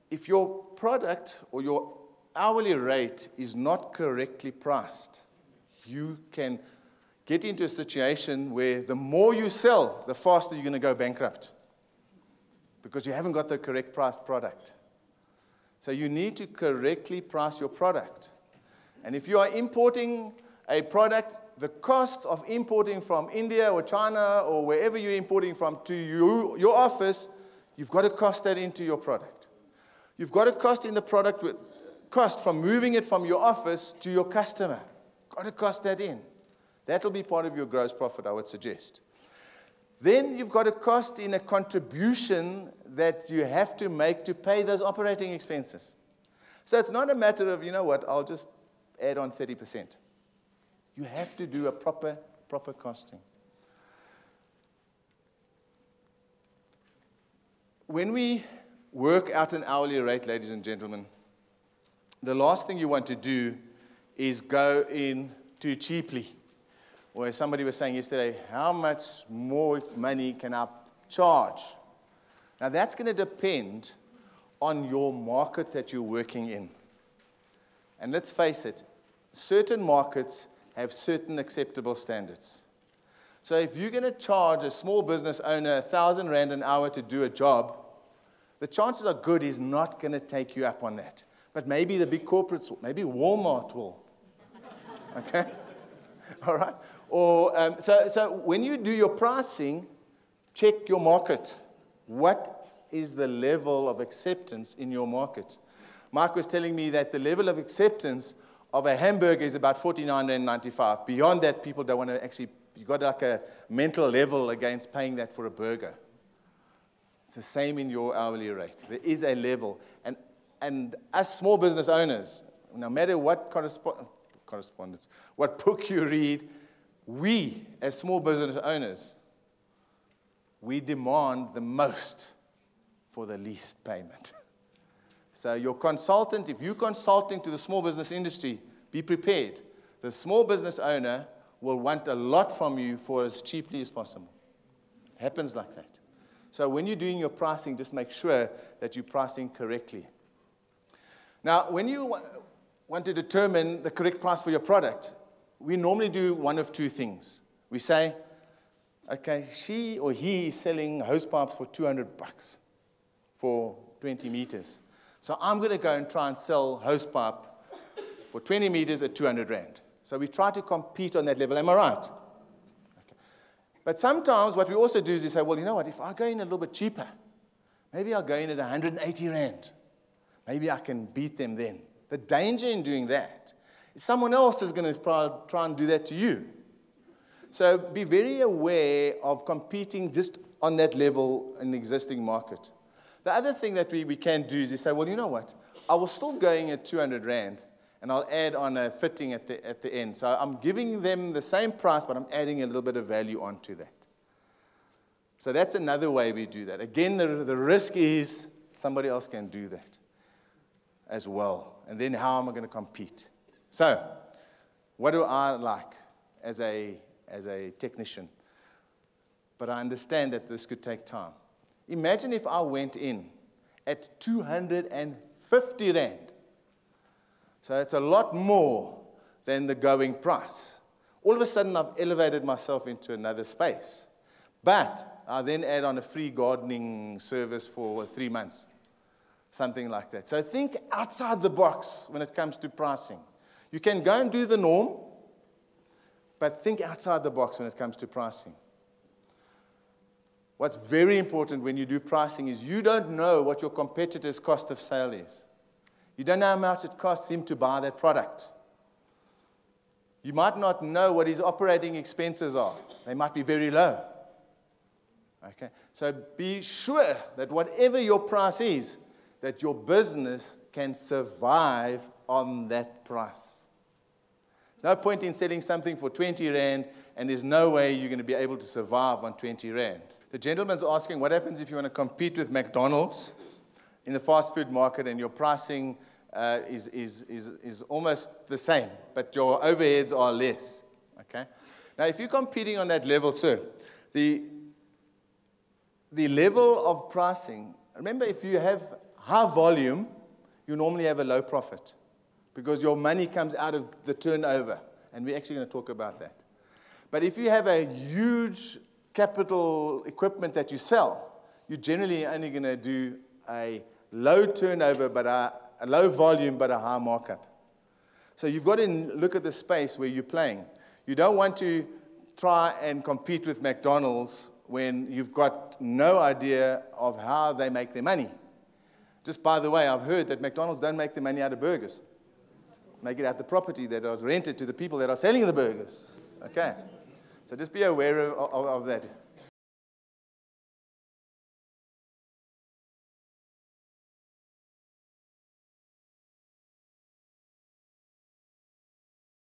if your product or your hourly rate is not correctly priced, you can get into a situation where the more you sell, the faster you're going to go bankrupt because you haven't got the correct priced product. So you need to correctly price your product. And if you are importing a product, the cost of importing from India or China or wherever you're importing from to your office, you've got to cost that into your product. You've got to cost in the product with cost from moving it from your office to your customer. Got to cost that in. That will be part of your gross profit, I would suggest. Then you've got a cost in a contribution that you have to make to pay those operating expenses. So it's not a matter of, you know what, I'll just add on 30%. You have to do a proper costing. When we work out an hourly rate, ladies and gentlemen, the last thing you want to do is go in too cheaply. Or as somebody was saying yesterday, how much more money can I charge? Now that's going to depend on your market that you're working in. And let's face it, certain markets have certain acceptable standards. So if you're going to charge a small business owner 1,000 Rand an hour to do a job, the chances are good he's not going to take you up on that. But maybe the big corporates, maybe Walmart will. Okay? All right? Or, so when you do your pricing, check your market. What is the level of acceptance in your market? Mike was telling me that the level of acceptance of a hamburger is about 49.95. Beyond that, people don't want to actually, you've got like a mental level against paying that for a burger. It's the same in your hourly rate. There is a level. And as small business owners, no matter what correspondence, what book you read, we, as small business owners, we demand the most for the least payment. So your consultant, if you're consulting to the small business industry, be prepared. The small business owner will want a lot from you for as cheaply as possible. It happens like that. So when you're doing your pricing, just make sure that you're pricing correctly. Now, when you want to determine the correct price for your product, we normally do one of two things. We say, okay, she or he is selling hose pipes for 200 bucks for 20 meters. So I'm going to go and try and sell hose pipe for 20 meters at 200 Rand. So we try to compete on that level. Am I right? Okay. But sometimes what we also do is we say, well, you know what, if I go in a little bit cheaper, maybe I'll go in at 180 Rand. Maybe I can beat them then. The danger in doing that is someone else is going to try and do that to you. So be very aware of competing just on that level in the existing market. The other thing that we can do is say, well, you know what? I was still going at 200 Rand, and I'll add on a fitting at the end. So I'm giving them the same price, but I'm adding a little bit of value onto that. So that's another way we do that. Again, the risk is somebody else can do that as well. And then how am I going to compete? So what do I like as a technician? But I understand that this could take time. Imagine if I went in at 250 Rand. So it's a lot more than the going price. All of a sudden, I've elevated myself into another space. But I then add on a free gardening service for 3 months. Something like that. So think outside the box when it comes to pricing. You can go and do the norm, but think outside the box when it comes to pricing. What's very important when you do pricing is you don't know what your competitor's cost of sale is. You don't know how much it costs him to buy that product. You might not know what his operating expenses are. They might be very low. Okay? So be sure that whatever your price is, that your business can survive on that price. There's no point in selling something for 20 Rand, and there's no way you're going to be able to survive on 20 Rand. The gentleman's asking, what happens if you want to compete with McDonald's in the fast food market and your pricing is almost the same, but your overheads are less? Okay? Now, if you're competing on that level, sir, the level of pricing, remember, if you have high volume, you normally have a low profit because your money comes out of the turnover. And we're actually going to talk about that. But if you have a huge capital equipment that you sell, you're generally only going to do a low turnover, but a low volume, but a high markup. So you've got to look at the space where you're playing. You don't want to try and compete with McDonald's when you've got no idea of how they make their money. Just by the way, I've heard that McDonald's don't make their money out of burgers. Make it out of the property that was rented to the people that are selling the burgers. Okay? So just be aware of that.